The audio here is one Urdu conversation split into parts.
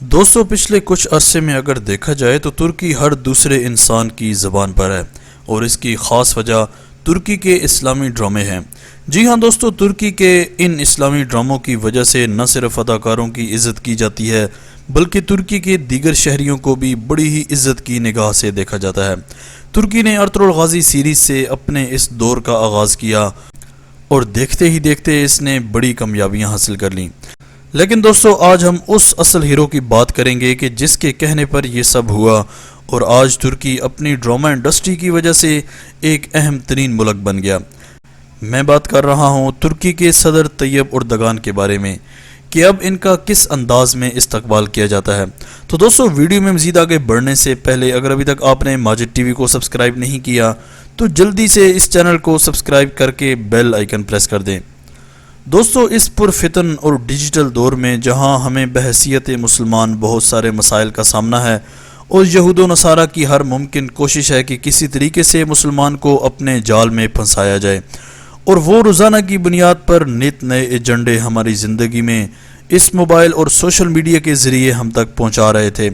دوستو پچھلے کچھ عرصے میں اگر دیکھا جائے تو ترکی ہر دوسرے انسان کی زبان پر ہے اور اس کی خاص وجہ ترکی کے اسلامی ڈرامے ہیں۔ جی ہاں دوستو، ترکی کے ان اسلامی ڈراموں کی وجہ سے نہ صرف اداکاروں کی عزت کی جاتی ہے بلکہ ترکی کے دیگر شہریوں کو بھی بڑی ہی عزت کی نگاہ سے دیکھا جاتا ہے۔ ترکی نے ارطغرل غازی سیریز سے اپنے اس دور کا آغاز کیا اور دیکھتے ہی دیکھتے اس نے بڑی کامیابیاں حاصل کر لیں۔ لیکن دوستو آج ہم اس اصل ہیرو کی بات کریں گے کہ جس کے کہنے پر یہ سب ہوا اور آج ترکی اپنی ڈرامہ انڈسٹری کی وجہ سے ایک اہم ترین ملک بن گیا۔ میں بات کر رہا ہوں ترکی کے صدر طیب اردگان کے بارے میں کہ اب ان کا کس انداز میں استقبال کیا جاتا ہے۔ تو دوستو ویڈیو میں مزید آگے بڑھنے سے پہلے اگر ابھی تک آپ نے ماجد ٹی وی کو سبسکرائب نہیں کیا تو جلدی سے اس چینل کو سبسکرائب کر کے بیل آئیکن پریس کر دیں۔ دوستو اس پرفتن اور ڈیجیٹل دور میں جہاں ہمیں بحیثیت مسلمان بہت سارے مسائل کا سامنا ہے اور یہود و نصارہ کی ہر ممکن کوشش ہے کہ کسی طریقے سے مسلمان کو اپنے جال میں پھنسایا جائے اور وہ روزانہ کی بنیاد پر نت نئے ایجنڈے ہماری زندگی میں اس موبائل اور سوشل میڈیا کے ذریعے ہم تک پہنچا رہے تھے،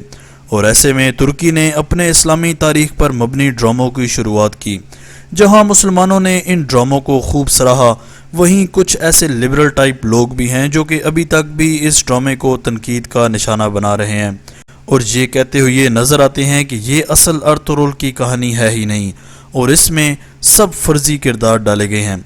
اور ایسے میں ترکی نے اپنے اسلامی تاریخ پر مبنی ڈراموں کی شروعات کی۔ جہاں مسلمانوں نے ان ڈراموں کو خوب سراہا، وہیں کچھ ایسے لبرل ٹائپ لوگ بھی ہیں جو کہ ابھی تک بھی اس ڈرامے کو تنقید کا نشانہ بنا رہے ہیں اور یہ کہتے ہوئے نظر آتے ہیں کہ یہ اصل ارطغرل کی کہانی ہے ہی نہیں اور اس میں سب فرضی کردار ڈالے گئے ہیں۔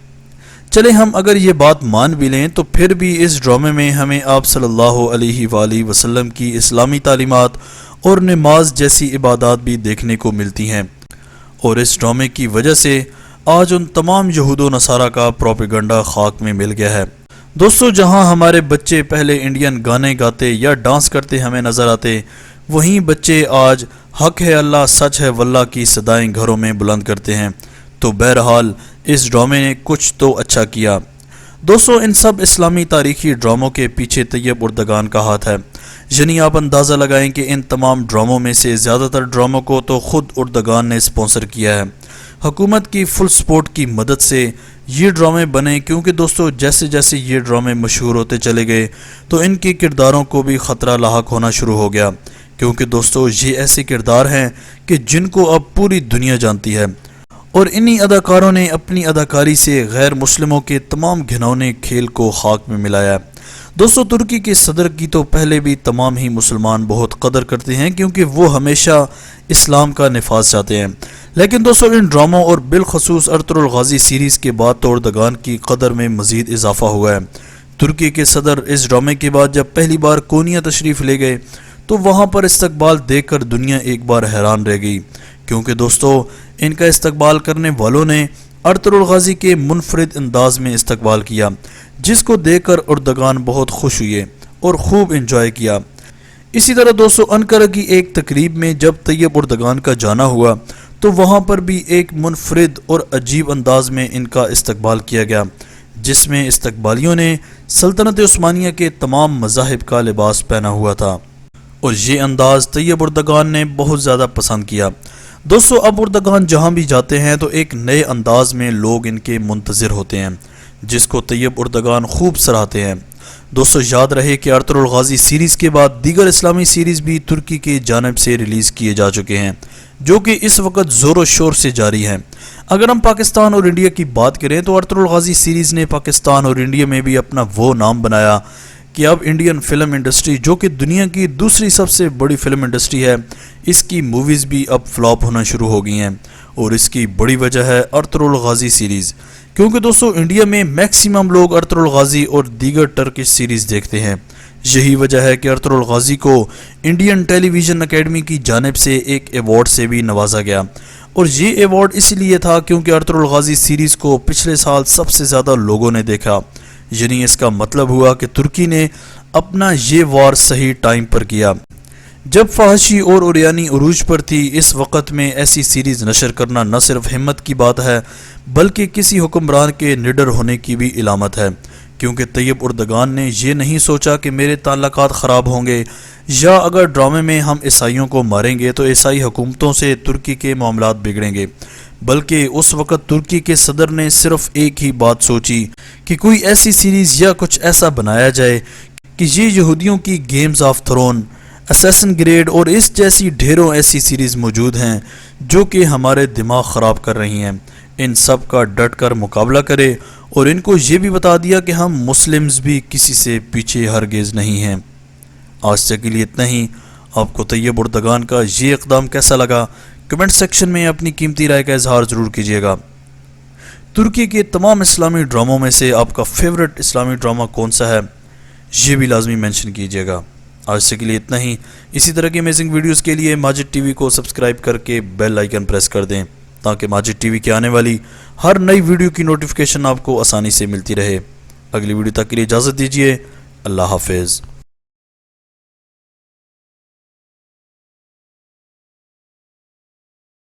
چلے ہم اگر یہ بات مان بھی لیں تو پھر بھی اس ڈرامے میں ہمیں آپ صلی اللہ علیہ وآلہ وسلم کی اسلامی تعلیمات اور نماز جیسی عبادات بھی دیکھنے کو ملتی ہیں، اور اس ڈرامے کی وجہ سے آج ان تمام یہود و نصارہ کا پروپیگنڈا خاک میں مل گیا ہے۔ دوستو جہاں ہمارے بچے پہلے انڈین گانے گاتے یا ڈانس کرتے ہمیں نظر آتے، وہیں بچے آج حق ہے اللہ سچ ہے واللہ کی صدائیں گھروں میں بلند کرتے ہیں۔ تو بہرحال اس ڈرامے نے کچھ تو اچھا کیا۔ دوستو ان سب اسلامی تاریخی ڈراموں کے پیچھے طیب اردگان کا ہاتھ ہے، یعنی آپ اندازہ لگائیں کہ ان تمام ڈراموں میں سے زیادہ تر ڈراموں کو تو خود اردگان نے سپانسر کیا ہے۔ حکومت کی فل سپورٹ کی مدد سے یہ ڈرامے بنے، کیونکہ دوستو جیسے جیسے یہ ڈرامے مشہور ہوتے چلے گئے تو ان کے کرداروں کو بھی خطرہ لاحق ہونا شروع ہو گیا، کیونکہ دوستو یہ ایسے کردار ہیں کہ جن کو اب پوری دنیا جانتی ہے، اور انہی اداکاروں نے اپنی اداکاری سے غیر مسلموں کے تمام گھنونے کھیل کو خاک میں ملایا۔ دوستو ترکی کے صدر کی تو پہلے بھی تمام ہی مسلمان بہت قدر کرتے ہیں کیونکہ وہ ہمیشہ اسلام کا نفاذ چاہتے ہیں، لیکن دوستو ان ڈراموں اور بالخصوص ارطغرل غازی سیریز کے بعد تو اردگان کی قدر میں مزید اضافہ ہوا ہے۔ ترکی کے صدر اس ڈرامے کے بعد جب پہلی بار کونیا تشریف لے گئے تو وہاں پر استقبال دیکھ کر دنیا ایک بار حیران رہ گئی، کیونکہ دوستو ان کا استقبال کرنے والوں نے ارطغرل غازی کے منفرد انداز میں استقبال کیا، جس کو دیکھ کر اردگان بہت خوش ہوئے اور خوب انجوائے کیا۔ اسی طرح دوستو انقرہ کی ایک تقریب میں جب طیب اردگان کا جانا ہوا تو وہاں پر بھی ایک منفرد اور عجیب انداز میں ان کا استقبال کیا گیا، جس میں استقبالیوں نے سلطنت عثمانیہ کے تمام مذاہب کا لباس پہنا ہوا تھا، اور یہ انداز طیب اردگان نے بہت زیادہ پسند کیا۔ دوستو اب اردگان جہاں بھی جاتے ہیں تو ایک نئے انداز میں لوگ ان کے منتظر ہوتے ہیں، جس کو طیب اردگان خوب سراہتے ہیں۔ دوستو یاد رہے کہ ارطغرل غازی سیریز کے بعد دیگر اسلامی سیریز بھی ترکی کی جانب سے ریلیز کیے جا چکے ہیں، جو کہ اس وقت زور و شور سے جاری ہیں۔ اگر ہم پاکستان اور انڈیا کی بات کریں تو ارطغرل غازی سیریز نے پاکستان اور انڈیا میں بھی اپنا وہ نام بنایا کہ اب انڈین فلم انڈسٹری، جو کہ دنیا کی دوسری سب سے بڑی فلم انڈسٹری ہے، اس کی موویز بھی اب فلاپ ہونا شروع ہو گئی ہیں، اور اس کی بڑی وجہ ہے ارطغرل غازی سیریز، کیونکہ دوستو انڈیا میں میکسیمم لوگ ارطغرل غازی اور دیگر ٹرکش سیریز دیکھتے ہیں۔ یہی وجہ ہے کہ ارطغرل غازی کو انڈین ٹیلی ویژن اکیڈمی کی جانب سے ایک ایوارڈ سے بھی نوازا گیا، اور یہ ایوارڈ اس لیے تھا کیونکہ ارطغرل غازی سیریز کو پچھلے سال سب سے زیادہ لوگوں نے دیکھا، یعنی اس کا مطلب ہوا کہ ترکی نے اپنا یہ وار صحیح ٹائم پر کیا جب فحاشی اور اوریانی عروج پر تھی۔ اس وقت میں ایسی سیریز نشر کرنا نہ صرف ہمت کی بات ہے بلکہ کسی حکمران کے نڈر ہونے کی بھی علامت ہے، کیونکہ طیب اردگان نے یہ نہیں سوچا کہ میرے تعلقات خراب ہوں گے یا اگر ڈرامے میں ہم عیسائیوں کو ماریں گے تو عیسائی حکومتوں سے ترکی کے معاملات بگڑیں گے، بلکہ اس وقت ترکی کے صدر نے صرف ایک ہی بات سوچی کہ کوئی ایسی سیریز یا کچھ ایسا بنایا جائے کہ یہ یہودیوں کی گیمز آف تھرون اسیسن گریڈ اور اس جیسی ڈھیروں ایسی سیریز موجود ہیں جو کہ ہمارے دماغ خراب کر رہی ہیں۔ ان سب کا ڈٹ کر مقابلہ کرے اور ان کو یہ بھی بتا دیا کہ ہم مسلمز بھی کسی سے پیچھے ہرگز نہیں ہیں۔ آج تک کے لیے اتنا ہی۔ آپ کو طیب اردگان کا یہ اقدام کیسا لگا؟ کمنٹ سیکشن میں اپنی قیمتی رائے کا اظہار ضرور کیجیے گا۔ ترکی کے تمام اسلامی ڈراموں میں سے آپ کا فیورٹ اسلامی ڈرامہ کون سا ہے؟ یہ بھی لازمی مینشن کیجیے گا۔ آج سے کے لیے اتنا ہی۔ اسی طرح کی امیزنگ ویڈیوز کے لیے ماجد ٹی وی کو سبسکرائب کر کے بیل آئیکن پریس کر دیں تاکہ ماجد ٹی وی کے آنے والی ہر نئی ویڈیو کی نوٹیفیکیشن آپ کو آسانی سے ملتی رہے۔ اگلی ویڈیو تک کے لیے اجازت دیجیے۔ اللہ حافظ۔